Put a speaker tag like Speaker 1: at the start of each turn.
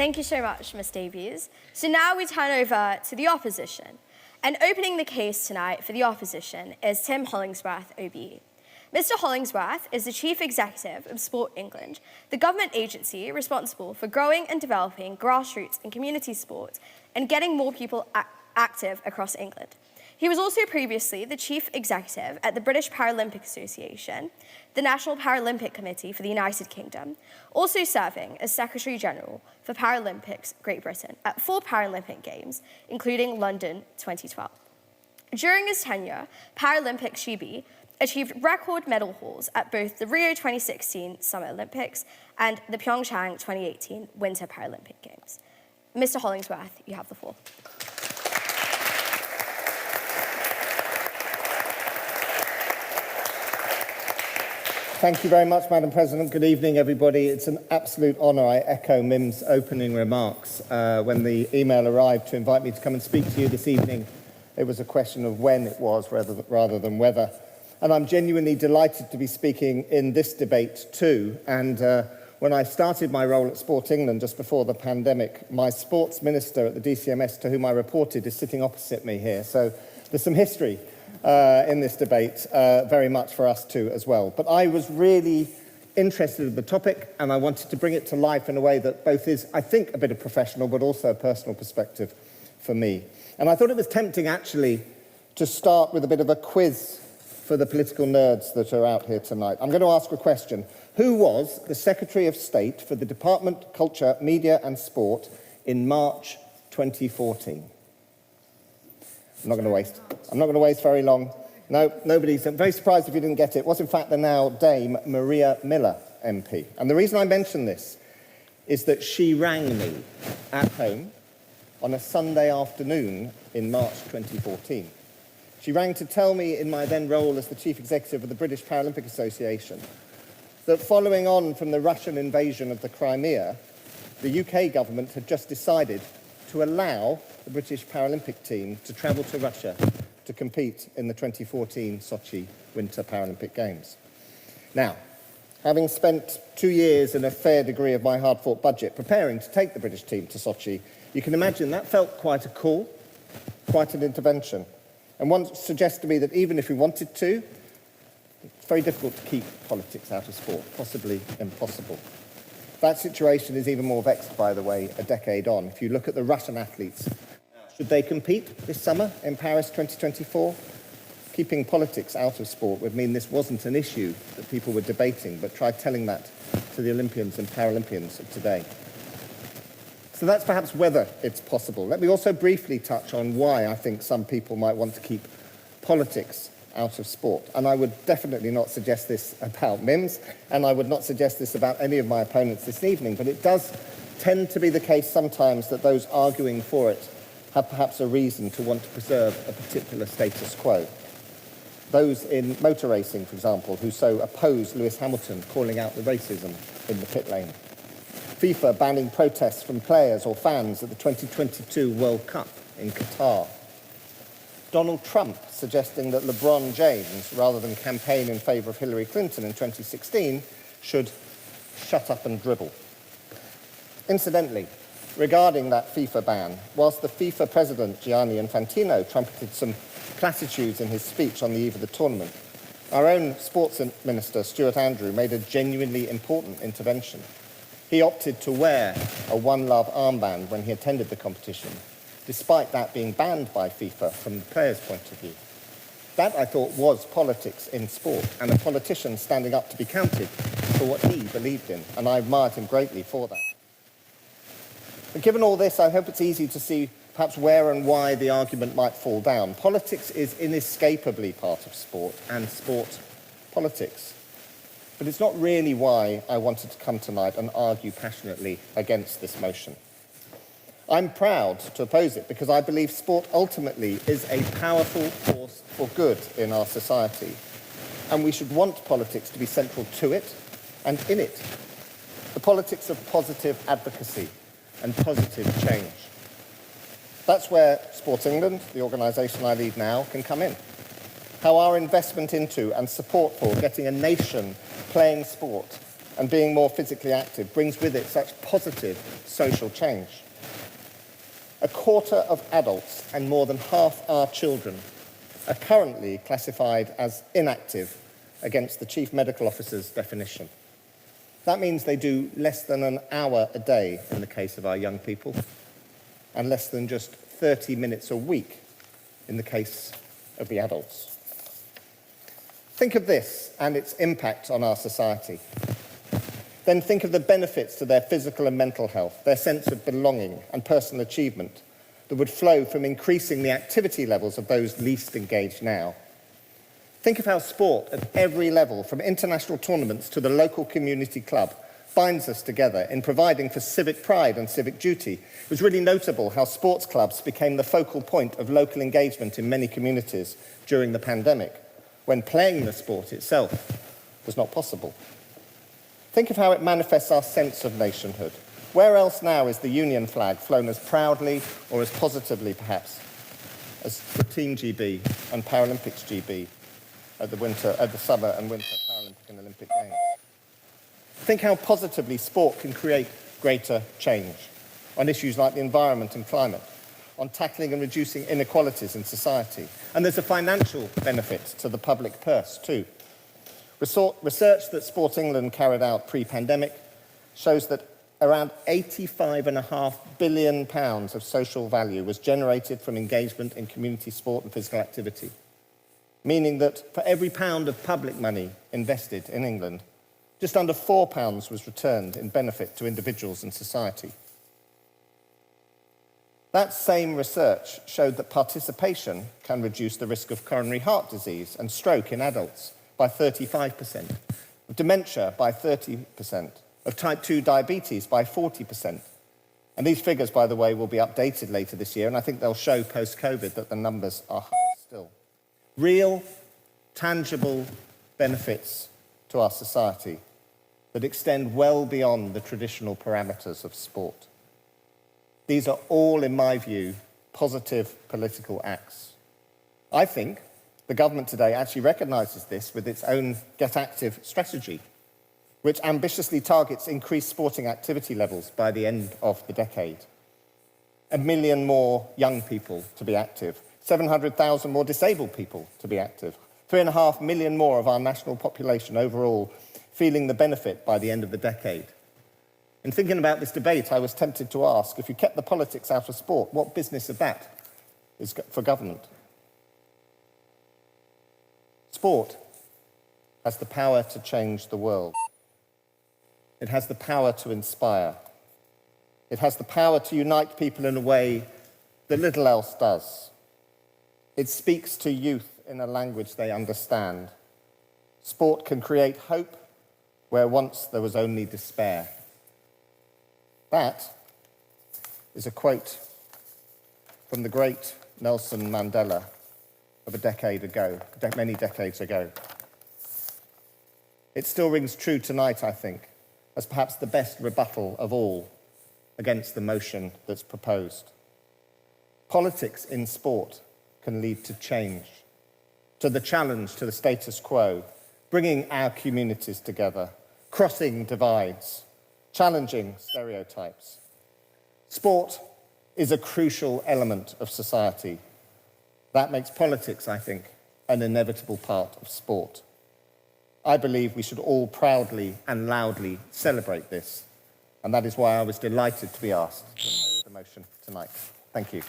Speaker 1: Thank you so much, Ms Davies. So now we turn over to the opposition. And opening the case tonight for the opposition is Tim Hollingsworth OBE. Mr Hollingsworth is the Chief Executive of Sport England, the government agency responsible for growing and developing grassroots and community sport and getting more people active across England. He was also previously the Chief Executive at the British Paralympic Association, the National Paralympic Committee for the United Kingdom, also serving as Secretary General for Paralympics Great Britain at 4 Paralympic Games, including London 2012. During his tenure, Paralympic GB achieved record medal hauls at both the Rio 2016 Summer Olympics and the Pyeongchang 2018 Winter Paralympic Games. Mr Hollingsworth, you have the floor.
Speaker 2: Thank you very much, Madam President. Good evening, everybody. It's an absolute honour. I echo Mim's opening remarks. When the email arrived to invite me to come and speak to you this evening, it was a question of when it was rather than whether. And I'm genuinely delighted to be speaking in this debate too. And when I started my role at Sport England just before the pandemic, my sports minister at the DCMS, to whom I reported, is sitting opposite me here. So there's some history in this debate, very much for us too as well. But I was really interested in the topic and I wanted to bring it to life in a way that both is, I think, a bit of professional but also a personal perspective for me. And I thought it was tempting actually to start with a bit of a quiz for the political nerds that are out here tonight. I'm going to ask a question. Who was the Secretary of State for the Department, Culture, Media and Sport in March 2014? I'm not going to waste very long. No, nobody's. I'm very surprised if you didn't get it. It was, in fact, the now Dame Maria Miller MP. And the reason I mention this is that she rang me at home on a Sunday afternoon in March 2014. She rang to tell me, in my then role as the Chief Executive of the British Paralympic Association, that following on from the Russian invasion of the Crimea, the UK government had just decided to allow the British Paralympic team to travel to Russia to compete in the 2014 Sochi Winter Paralympic Games. Now, having spent 2 years and a fair degree of my hard-fought budget preparing to take the British team to Sochi, you can imagine that felt quite a call, quite an intervention. And one suggests to me that even if we wanted to, it's very difficult to keep politics out of sport, possibly impossible. That situation is even more vexed, by the way, a decade on. If you look at the Russian athletes, should they compete this summer in Paris 2024? Keeping politics out of sport would mean this wasn't an issue that people were debating, but try telling that to the Olympians and Paralympians of today. So that's perhaps whether it's possible. Let me also briefly touch on why I think some people might want to keep politics out of sport. And I would definitely not suggest this about Mims, and I would not suggest this about any of my opponents this evening, but it does tend to be the case sometimes that those arguing for it have perhaps a reason to want to preserve a particular status quo. Those in motor racing, for example, who so oppose Lewis Hamilton calling out the racism in the pit lane. FIFA banning protests from players or fans at the 2022 World Cup in Qatar. Donald Trump suggesting that LeBron James, rather than campaign in favour of Hillary Clinton in 2016, should shut up and dribble. Incidentally, regarding that FIFA ban, whilst the FIFA president, Gianni Infantino, trumpeted some platitudes in his speech on the eve of the tournament, our own sports minister, Stuart Andrew, made a genuinely important intervention. He opted to wear a One Love armband when he attended the competition, despite that being banned by FIFA from the players' point of view. That, I thought, was politics in sport, and a politician standing up to be counted for what he believed in, and I admired him greatly for that. But given all this, I hope it's easy to see perhaps where and why the argument might fall down. Politics is inescapably part of sport, and sport politics. But it's not really why I wanted to come tonight and argue passionately against this motion. I'm proud to oppose it because I believe sport ultimately is a powerful force for good in our society, and we should want politics to be central to it and in it. The politics of positive advocacy and positive change. That's where Sport England, the organisation I lead now, can come in. How our investment into and support for getting a nation playing sport and being more physically active brings with it such positive social change. A quarter of adults and more than half our children are currently classified as inactive against the Chief Medical Officer's definition. That means they do less than an hour a day in the case of our young people, and less than just 30 minutes a week in the case of the adults. Think of this and its impact on our society. Then think of the benefits to their physical and mental health, their sense of belonging and personal achievement that would flow from increasing the activity levels of those least engaged now. Think of how sport at every level, from international tournaments to the local community club, binds us together in providing for civic pride and civic duty. It was really notable how sports clubs became the focal point of local engagement in many communities during the pandemic, when playing the sport itself was not possible. Think of how it manifests our sense of nationhood. Where else now is the Union flag flown as proudly or as positively, perhaps, as for Team GB and Paralympics GB at the summer and winter Paralympic and Olympic Games? Think how positively sport can create greater change on issues like the environment and climate, on tackling and reducing inequalities in society. And there's a financial benefit to the public purse too. Research that Sport England carried out pre-pandemic shows that around £85.5 billion of social value was generated from engagement in community sport and physical activity, meaning that for every pound of public money invested in England, just under £4 was returned in benefit to individuals and society. That same research showed that participation can reduce the risk of coronary heart disease and stroke in adults by 35%, of dementia by 30%, of type 2 diabetes by 40%. And these figures, by the way, will be updated later this year, and I think they'll show post-COVID that the numbers are higher still. Real, tangible benefits to our society that extend well beyond the traditional parameters of sport. These are all, in my view, positive political acts. I think the government today actually recognises this with its own Get Active strategy, which ambitiously targets increased sporting activity levels by the end of the decade. 1 million more young people to be active, 700,000 more disabled people to be active, 3.5 million more of our national population overall feeling the benefit by the end of the decade. In thinking about this debate, I was tempted to ask, if you kept the politics out of sport, what business of that is for government? Sport has the power to change the world. It has the power to inspire. It has the power to unite people in a way that little else does. It speaks to youth in a language they understand. Sport can create hope where once there was only despair. That is a quote from the great Nelson Mandela of a decade ago, many decades ago. It still rings true tonight, I think, as perhaps the best rebuttal of all against the motion that's proposed. Politics in sport can lead to change, to the challenge to the status quo, bringing our communities together, crossing divides, challenging stereotypes. Sport is a crucial element of society. That makes politics, I think, an inevitable part of sport. I believe we should all proudly and loudly celebrate this, and that is why I was delighted to be asked to make the motion tonight. Thank you.